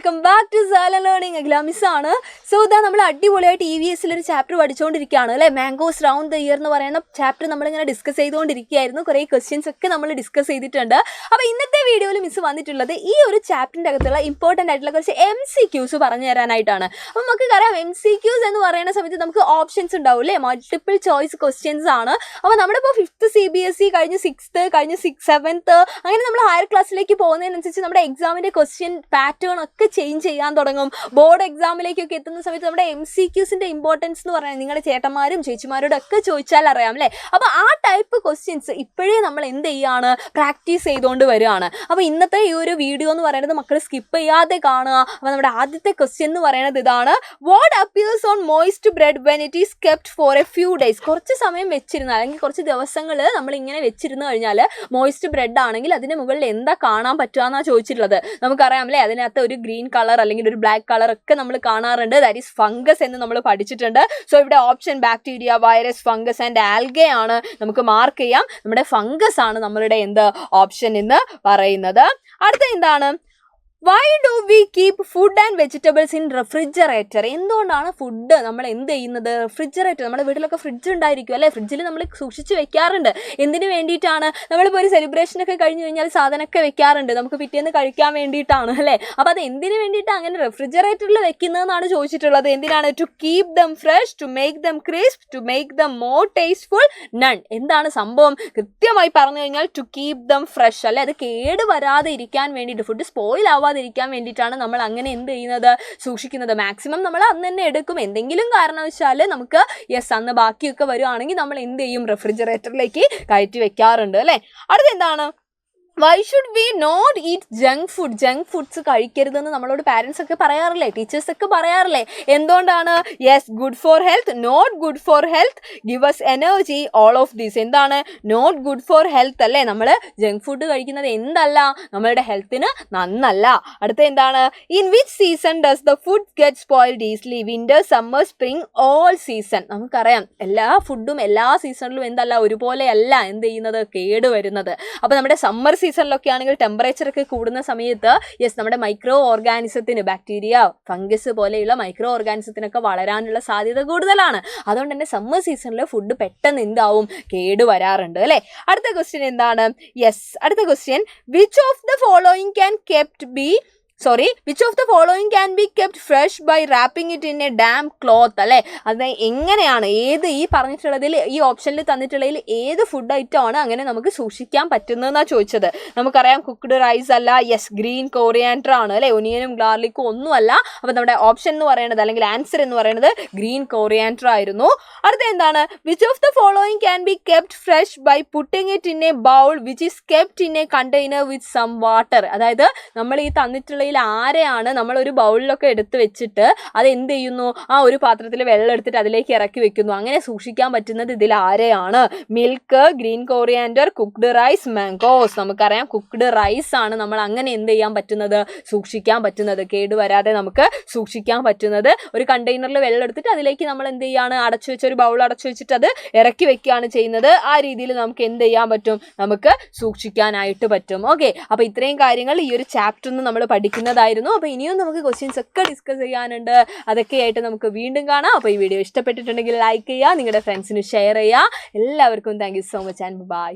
Welcome back to Sala learning. അഖിലാമിസ് ആണ്. So ഇതാ നമ്മൾ അടിപൊളിയായിട്ട് EVS ഒരു ചാപ്റ്റർ പഠിച്ചുകൊണ്ടിരിക്കുകയാണ് അല്ലേ. മാംഗോസ് റൗണ്ട് ദ ഇയർ എന്ന് പറയുന്ന ചാപ്റ്റർ നമ്മളിങ്ങനെ ഡിസ്കസ് ചെയ്തുകൊണ്ടിരിക്കുകയായിരുന്നു. കുറേ ക്വസ്റ്റ്യൻസ് ഒക്കെ നമ്മൾ ഡിസ്കസ് ചെയ്തിട്ടുണ്ട്. അപ്പോൾ ഇന്നത്തെ വീഡിയോയിൽ മിസ് വന്നിട്ടുള്ളത് ഈ ഒരു ചാപ്റ്ററിൻ്റെ അകത്തുള്ള ഇമ്പോർട്ടൻ്റ് ആയിട്ടുള്ള കുറച്ച് MCQs പറഞ്ഞു തരാനായിട്ടാണ്. അപ്പോൾ നമുക്ക് അറിയാം MCQs എന്ന് പറയുന്ന സമയത്ത് നമുക്ക് ഓപ്ഷൻസ് ഉണ്ടാവും അല്ലേ, മൾട്ടിപ്പിൾ ചോയ്സ് ക്വസ്റ്റ്യൻസ് ആണ്. അപ്പോൾ നമ്മളിപ്പോൾ 5th CBSE കഴിഞ്ഞ് 6th കഴിഞ്ഞ് 7th അങ്ങനെ നമ്മൾ ഹയർ ക്ലാസ്സിലേക്ക് പോകുന്നതിനനുസരിച്ച് നമ്മുടെ എക്സാമിൻ്റെ ക്വസ്റ്റ്യൻ പാറ്റേൺ ഒക്കെ ചേഞ്ച് ചെയ്യാൻ തുടങ്ങും. ബോർഡ് എക്സാമിലേക്കൊക്കെ എത്തുന്ന സമയത്ത് നമ്മുടെ MCQസിൻ്റെ ഇമ്പോർട്ടൻസ് എന്ന് പറയുന്നത് നിങ്ങളുടെ ചേട്ടന്മാരും ചേച്ചിമാരോടും ഒക്കെ ചോദിച്ചാൽ അറിയാം അല്ലേ. അപ്പോൾ ആ ടൈപ്പ് ക്വസ്റ്റ്യൻസ് ഇപ്പോഴേ നമ്മൾ എന്ത് ചെയ്യുകയാണ്, പ്രാക്ടീസ് ചെയ്തുകൊണ്ട് വരികയാണ്. അപ്പോൾ ഇന്നത്തെ ഈ ഒരു വീഡിയോ എന്ന് പറയുന്നത് മക്കൾ സ്കിപ്പ് ചെയ്യാതെ കാണുക. അപ്പോൾ നമ്മുടെ ആദ്യത്തെ ക്വസ്റ്റ്യൻ എന്ന് പറയുന്നത് ഇതാണ്: what appears on moist bread when it is kept four A few days? കുറച്ച് സമയം വെച്ചിരുന്ന അല്ലെങ്കിൽ കുറച്ച് ദിവസങ്ങൾ നമ്മൾ ഇങ്ങനെ വെച്ചിരുന്നു കഴിഞ്ഞാൽ മോയിസ്റ്റ് ബ്രെഡ് ആണെങ്കിൽ അതിന് മുകളിൽ എന്താ കാണാൻ പറ്റുക എന്നാണ് ചോദിച്ചിട്ടുള്ളത്. നമുക്കറിയാം അല്ലേ, അതിനകത്ത് ഒരു ഗ്രീൻ കളർ അല്ലെങ്കിൽ ഒരു ബ്ലാക്ക് കളർ ഒക്കെ നമ്മൾ കാണാറുണ്ട്. ദാറ്റ് ഈസ് ഫംഗസ് എന്ന് നമ്മൾ പഠിച്ചിട്ടുണ്ട്. സോ ഇവിടെ option bacteria, virus, fungus and algae ആണ്. നമുക്ക് മാർക്ക് ചെയ്യാം, നമ്മുടെ ഫംഗസ് ആണ് നമ്മളുടെ എന്ത് ഓപ്ഷൻ എന്ന് പറയുന്നത്. അടുത്ത എന്താണ്? Why do we keep food and vegetables in refrigerator? എന്തുകൊണ്ടാണ് ഫുഡ് നമ്മൾ എന്ത് ചെയ്യുന്നത്? റെഫ്രിജറേറ്റർ, നമ്മുടെ വീട്ടിലൊക്കെ ഫ്രിഡ്ജ് ഉണ്ടായിരിക്കും അല്ലേ, ഫ്രിഡ്ജിൽ നമ്മൾ സൂക്ഷിച്ച് വെക്കാറുണ്ട്. എന്തിനു വേണ്ടിയിട്ടാണ്? നമ്മളിപ്പോൾ ഒരു സെലിബ്രേഷനൊക്കെ കഴിഞ്ഞ് കഴിഞ്ഞാൽ സാധനമൊക്കെ വെക്കാറുണ്ട്, നമുക്ക് പിറ്റേന്ന് കഴിക്കാൻ വേണ്ടിയിട്ടാണ് അല്ലേ. അപ്പോൾ അത് എന്തിനു വേണ്ടിയിട്ടാണ് അങ്ങനെ റെഫ്രിജറേറ്ററിൽ വെക്കുന്നതെന്നാണ് ചോദിച്ചിട്ടുള്ളത്. എന്തിനാണ്? To keep them fresh, to make them crisp, to make them more tasteful, none. എന്താണ് സംഭവം? കൃത്യമായി പറഞ്ഞു കഴിഞ്ഞാൽ ടു കീപ് ദം ഫ്രഷ് അല്ലേ, അത് കേട് വരാതെ ഇരിക്കാൻ വേണ്ടിയിട്ട്, ഫുഡ് സ്പോയിൽ ആവാതിരിക്കാൻ വേണ്ടിയിട്ടാണ് നമ്മൾ അങ്ങനെ എന്ത് ചെയ്യുന്നത്, സൂക്ഷിക്കുന്നത്. മാക്സിമം നമ്മൾ അന്ന് തന്നെ എടുക്കും. എന്തെങ്കിലും കാരണവശാൽ നമുക്ക് അന്ന് ബാക്കിയൊക്കെ വരുവാണെങ്കിൽ നമ്മൾ എന്ത് ചെയ്യും, റെഫ്രിജറേറ്ററിലേക്ക് കയറ്റി വെക്കാറുണ്ട് അല്ലേ. അടുത്ത എന്താണ്? Why should we not eat junk food? Junk foods കഴിക്കരുതെന്ന് നമ്മളോട് പാരൻസ് ഒക്കെ പറയാറില്ലേ, ടീച്ചേഴ്സ് ഒക്കെ പറയാറില്ലേ. എന്തുകൊണ്ടാണ്? Yes, good for health, not good for health, give us energy, all of these. എന്താണ് നോട്ട് ഗുഡ് ഫോർ ഹെൽത്ത് അല്ലേ? നമ്മൾ ജങ്ക് ഫുഡ് കഴിക്കുന്നത് എന്തല്ല, നമ്മളുടെ ഹെൽത്തിന് നന്നല്ല. അടുത്ത എന്താണ്? In which season does the food get spoiled easily? Winter, summer, spring, all season. നമുക്കറിയാം എല്ലാ ഫുഡും എല്ലാ സീസണിലും എന്തല്ല, ഒരുപോലെയല്ല എന്ത് ചെയ്യുന്നത്, കേടുവരുന്നത്. അപ്പോൾ നമ്മുടെ സമ്മർ സീസണിലൊക്കെ ആണെങ്കിൽ ടെമ്പറേച്ചറൊക്കെ കൂടുന്ന സമയത്ത് നമ്മുടെ മൈക്രോ ഓർഗാനിസത്തിന്, ബാക്ടീരിയ, ഫംഗസ് പോലെയുള്ള മൈക്രോ ഓർഗാനിസത്തിനൊക്കെ വളരാനുള്ള സാധ്യത കൂടുതലാണ്. അതുകൊണ്ട് തന്നെ സമ്മർ സീസണിൽ ഫുഡ് പെട്ടെന്ന് എന്താവും, കേട് വരാറുണ്ട് അല്ലേ. അടുത്ത ക്വസ്റ്റ്യൻ എന്താണ്? അടുത്ത question: which of the following can which of the following can be kept fresh by wrapping it in a damp cloth അല്ലേ. അത് എങ്ങനെയാണ്, ഏത് ഈ പറഞ്ഞിട്ടുള്ളതിൽ, ഈ ഓപ്ഷനിൽ തന്നിട്ടുള്ളതിൽ ഏത് ഫുഡ് ഐറ്റം ആണ് അങ്ങനെ നമുക്ക് സൂക്ഷിക്കാൻ പറ്റുന്നതെന്നാണ് ചോദിച്ചത്. നമുക്കറിയാം കുക്ക്ഡ് റൈസ് അല്ല, ഗ്രീൻ കോറിയാൻഡർ ആണ് അല്ലേ, ഒനിയനും ഗാർലിക്കും ഒന്നുമല്ല. അപ്പോൾ നമ്മുടെ ഓപ്ഷൻ എന്ന് പറയുന്നത് അല്ലെങ്കിൽ ആൻസർ എന്ന് പറയുന്നത് ഗ്രീൻ കോറിയാൻഡർ ആയിരുന്നു. അടുത്ത എന്താണ്? Which of the following can be kept fresh by putting it in a bowl which is kept in a container with some water? അതായത് നമ്മൾ ഈ തന്നിട്ടുള്ള ആരെയാണ് നമ്മൾ ഒരു ബൗളിലൊക്കെ എടുത്ത് വെച്ചിട്ട് അത് എന്ത് ചെയ്യുന്നു, ആ ഒരു പാത്രത്തിൽ വെള്ളം എടുത്തിട്ട് അതിലേക്ക് ഇറക്കി വെക്കുന്നു. അങ്ങനെ സൂക്ഷിക്കാൻ പറ്റുന്നത് ഇതിൽ ആരെയാണ്? Milk, green coriander, cooked rice, mangoes. നമുക്കറിയാം കുക്ക്ഡ് റൈസ് ആണ് നമ്മൾ അങ്ങനെ എന്ത് ചെയ്യാൻ പറ്റുന്നത്, സൂക്ഷിക്കാൻ പറ്റുന്നത്, കേടുവരാതെ നമുക്ക് സൂക്ഷിക്കാൻ പറ്റുന്നത്. ഒരു കണ്ടെയ്നറിൽ വെള്ളം എടുത്തിട്ട് അതിലേക്ക് നമ്മൾ എന്ത് ചെയ്യാണ്, അടച്ചു വെച്ച്, ഒരു ബൗൾ അടച്ചു വെച്ചിട്ട് അത് ഇറക്കി വെക്കുകയാണ് ചെയ്യുന്നത്. ആ രീതിയിൽ നമുക്ക് എന്ത് ചെയ്യാൻ പറ്റും, നമുക്ക് സൂക്ഷിക്കാനായിട്ട് പറ്റും. ഓക്കെ, അപ്പോൾ ഇത്രയും കാര്യങ്ങൾ ഈ ഒരു ചാപ്റ്ററിൽ നിന്ന് നമ്മൾ പഠിക്കുന്നതായിരുന്നു. അപ്പോൾ ഇനിയും നമുക്ക് ക്വസ്റ്റ്യൻസ് ഒക്കെ ഡിസ്കസ് ചെയ്യാനുണ്ട്. അതൊക്കെയായിട്ട് നമുക്ക് വീണ്ടും കാണാം. അപ്പോൾ ഈ വീഡിയോ ഇഷ്ടപ്പെട്ടിട്ടുണ്ടെങ്കിൽ ലൈക്ക് ചെയ്യുക, നിങ്ങളുടെ ഫ്രണ്ട്സിന് ഷെയർ ചെയ്യുക. എല്ലാവർക്കും thank you so much and by.